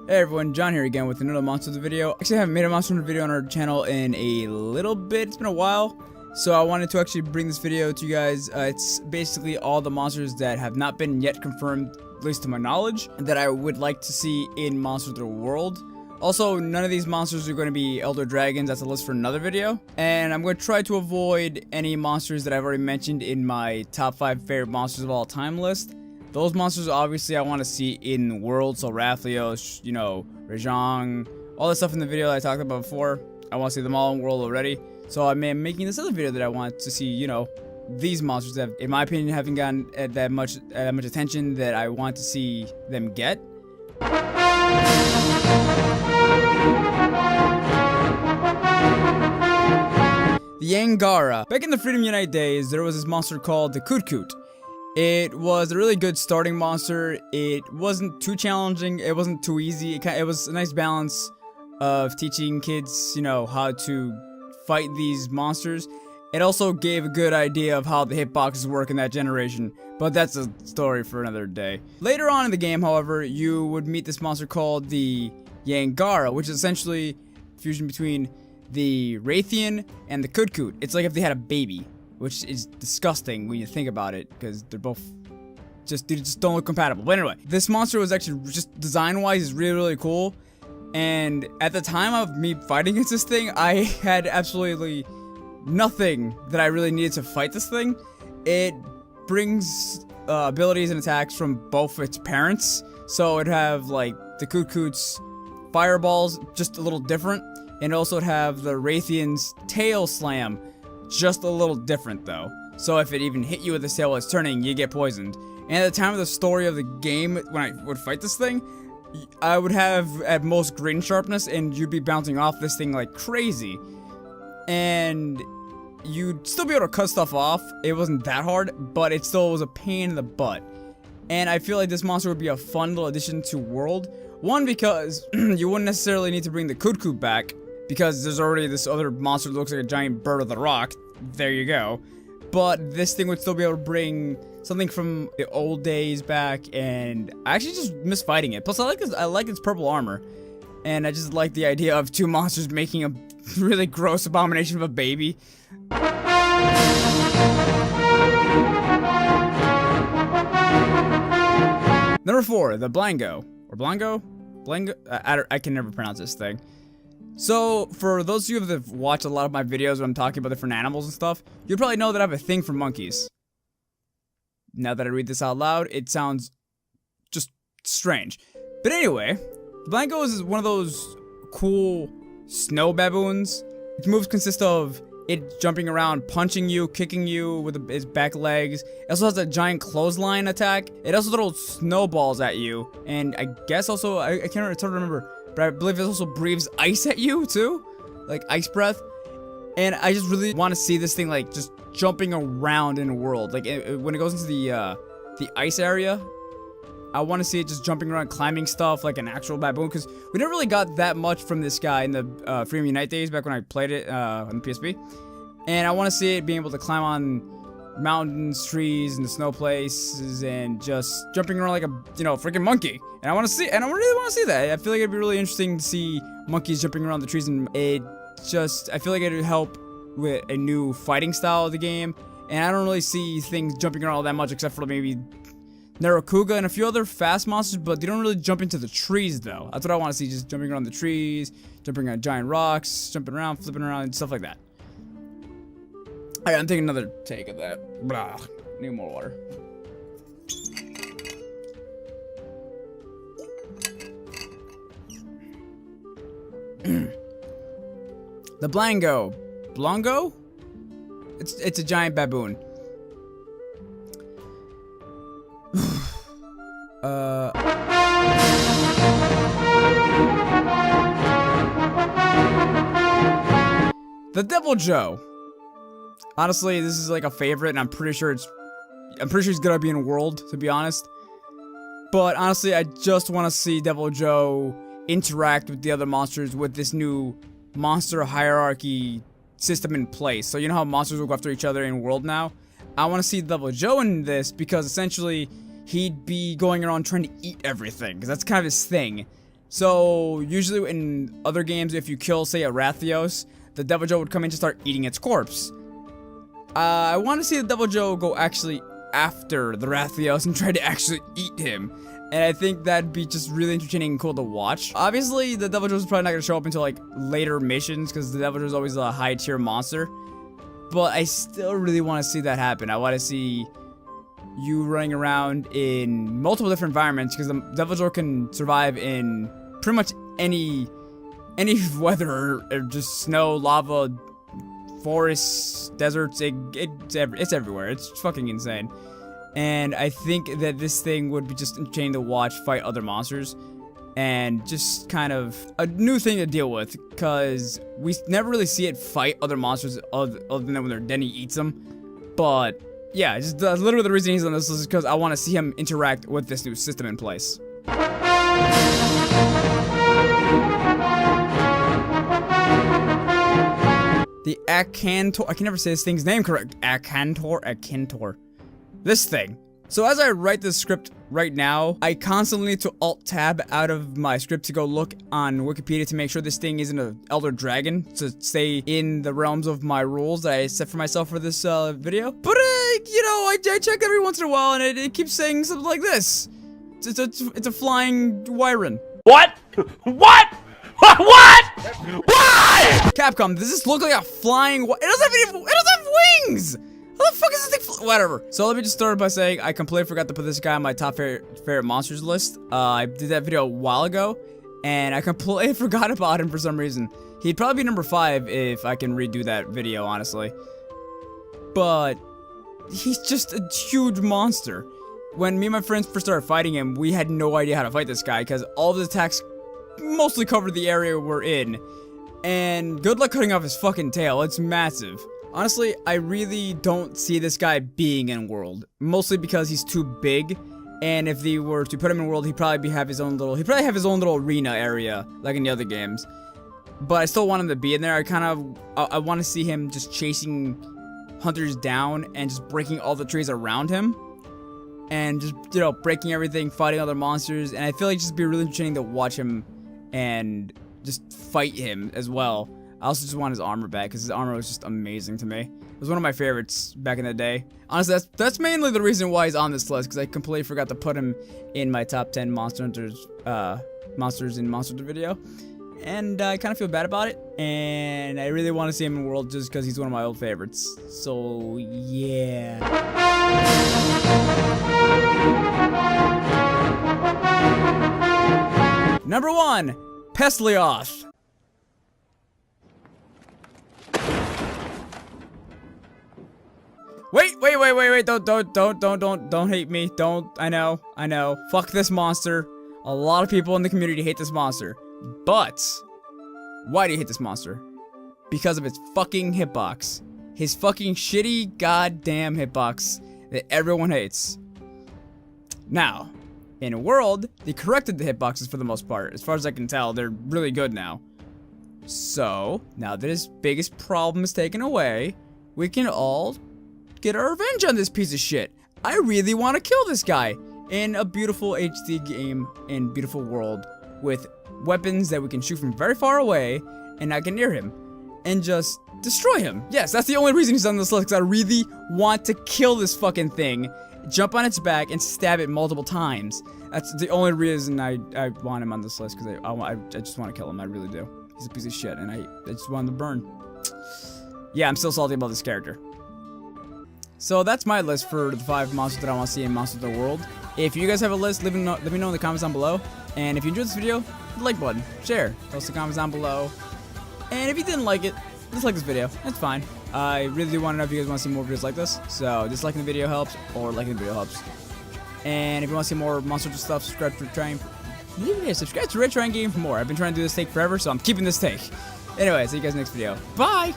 Hey everyone, John here again with another Monster Hunter video. Actually, I haven't made a Monster Hunter video on our channel in a little bit. It's been a while. So I wanted to actually bring this video to you guys. It's basically all the monsters that have not been yet confirmed, at least to my knowledge, that I would like to see in Monster Hunter World. Also, none of these monsters are going to be Elder Dragons. That's a list for another video. And I'm going to try to avoid any monsters that I've already mentioned in my top 5 favorite monsters of all time list. Those monsters, obviously, I want to see in World, so Rathios, you know, Rajang, all the stuff in the video that I talked about before. I want to see them all in World already. So I'm making this other video that I want to see, you know, these monsters that, in my opinion, haven't gotten that much attention that I want to see them get. The Angara. Back in the Freedom Unite days, there was this monster called the Kut-Kut. It was a really good starting monster. It wasn't too challenging. It wasn't too easy. It was a nice balance of teaching kids, you know, how to fight these monsters. It also gave a good idea of how the hitboxes work in that generation, but that's a story for another day. Later on in the game, however, you would meet this monster called the Yangara, which is essentially a fusion between the Rathian and the Kut-Kut. It's like if they had a baby, which is disgusting when you think about it, because they're both just don't look compatible. But anyway, this monster was actually just design-wise is really cool. And at the time of me fighting against this thing, I had absolutely nothing that I really needed to fight this thing. It brings abilities and attacks from both its parents. So it'd have like the Kut-Kut's fireballs, just a little different, and also it'd have the Rathian's tail slam, just a little different though. So if it even hit you with the tail while it's turning, you get poisoned. And at the time of the story of the game, when I would fight this thing, I would have at most green sharpness, and you'd be bouncing off this thing like crazy. And you'd still be able to cut stuff off. It wasn't that hard, but it still was a pain in the butt. And I feel like this monster would be a fun little addition to World. One, because you wouldn't necessarily need to bring the Kut-Kut back, because there's already this other monster that looks like a giant bird of the rock. There you go. But this thing would still be able to bring something from the old days back, and I actually just miss fighting it. Plus, I like its purple armor, and I just like the idea of two monsters making a really gross abomination of a baby. Number 4, the Blango. Or Blango? Blango? I can never pronounce this thing. So, for those of you that have watched a lot of my videos when I'm talking about different animals and stuff, you'll probably know that I have a thing for monkeys. Now that I read this out loud, it sounds just strange. But anyway, the Blanco is one of those cool snow baboons. Its moves consist of it jumping around, punching you, kicking you with its back legs. It also has a giant clothesline attack. It also throws snowballs at you. And I guess also, I can't it's hard to remember, but I believe it also breathes ice at you too, like ice breath. And I just really want to see this thing like just jumping around in a world. Like when it goes into the ice area, I want to see it just jumping around, climbing stuff like an actual baboon. Because we never really got that much from this guy in the Freedom Unite days back when I played it on the PSP. And I want to see it being able to climb on mountains, trees, and the snow places, and just jumping around like a, you know, freaking monkey. And I want to see, and I really want to see that. I feel like it'd be really interesting to see monkeys jumping around the trees, and I feel like it would help with a new fighting style of the game. And I don't really see things jumping around all that much, except for maybe Narakuga and a few other fast monsters, but they don't really jump into the trees though. That's what I want to see, just jumping around the trees, jumping on giant rocks, jumping around, flipping around, and stuff like that. Alright, I'm taking another take of that. Blah. Need more water. The Blango. Blongo? It's a giant baboon. The Devil Joe. Honestly, this is like a favorite, and I'm pretty sure he's gonna be in World, to be honest. But honestly, I just want to see Devil Joe interact with the other monsters with this new monster hierarchy system in place. So you know how monsters will go after each other in World now? I want to see Devil Joe in this, because essentially he'd be going around trying to eat everything, because that's kind of his thing. So usually in other games, if you kill, say, a Rathios, the Devil Joe would come in to start eating its corpse. I want to see the Devil Joe go actually after the Rathios and try to actually eat him. And I think that'd be just really entertaining and cool to watch. Obviously, the Devil Joe's probably not going to show up until, like, later missions, because the Devil Joe's always a high-tier monster. But I still really want to see that happen. I want to see you running around in multiple different environments, because the Devil Joe can survive in pretty much any weather, or just snow, lava, forests, deserts. It's everywhere. It's fucking insane. And I think that this thing would be just entertaining to watch fight other monsters, and just kind of a new thing to deal with, because we never really see it fight other monsters other than when Denny eats them. But yeah, just literally the reason he's on this list is because I want to see him interact with this new system in place. The Acantor, I can never say this thing's name correct. Acantor. This thing. So as I write this script right now, I constantly need to Alt-Tab out of my script to go look on Wikipedia to make sure this thing isn't an Elder Dragon, to stay in the realms of my rules that I set for myself for this video. But you know, I check every once in a while, and it keeps saying something like this. It's a flying Wyron. What? What? What? Why? Capcom, does this look like a flying? It doesn't have wings. How the fuck is this thing? Whatever. So let me just start by saying I completely forgot to put this guy on my top favorite monsters list. I did that video a while ago, and I completely forgot about him for some reason. He'd probably be number 5 if I can redo that video, honestly. But he's just a huge monster. When me and my friends first started fighting him, we had no idea how to fight this guy, because all of the attacks mostly covered the area we're in. And good luck cutting off his fucking tail. It's massive. Honestly, I really don't see this guy being in World, mostly because he's too big, and if they were to put him in World, he'd probably have his own little arena area, like in the other games. But I still want him to be in there. I want to see him just chasing hunters down and just breaking all the trees around him, and just, you know, breaking everything, fighting other monsters, and I feel like it'd just be really entertaining to watch him and just fight him as well. I also just want his armor back, because his armor was just amazing to me. It was one of my favorites back in the day. Honestly, that's mainly the reason why he's on this list, because I completely forgot to put him in my top 10 monsters in Monster Hunter video. And I kind of feel bad about it, and I really want to see him in World just because he's one of my old favorites. So, yeah. Number 1, Pestlioth. Wait, don't hate me. I know. Fuck this monster. A lot of people in the community hate this monster. But, why do you hate this monster? Because of its fucking hitbox. His fucking shitty goddamn hitbox that everyone hates. Now, in World, they corrected the hitboxes for the most part. As far as I can tell, they're really good now. So, now that his biggest problem is taken away, we can all get our revenge on this piece of shit. I really want to kill this guy in a beautiful HD game in beautiful World with weapons that we can shoot from very far away and not get near him and just destroy him. Yes, that's the only reason he's on this list, because I really want to kill this fucking thing, jump on its back, and stab it multiple times. That's the only reason I want him on this list, because I just want to kill him. I really do. He's a piece of shit, and I just want him to burn. Yeah, I'm still salty about this character. So that's my list for the 5 monsters that I want to see in Monster Hunter World. If you guys have a list, let me know in the comments down below. And if you enjoyed this video, hit the like button, share, post the comments down below. And if you didn't like it, dislike this video. That's fine. I really do want to know if you guys want to see more videos like this. So disliking the video helps, or liking the video helps. And if you want to see more Monster Hunter stuff, subscribe to Red Triangle Game for more. I've been trying to do this take forever, so I'm keeping this take. Anyway, see you guys next video. Bye!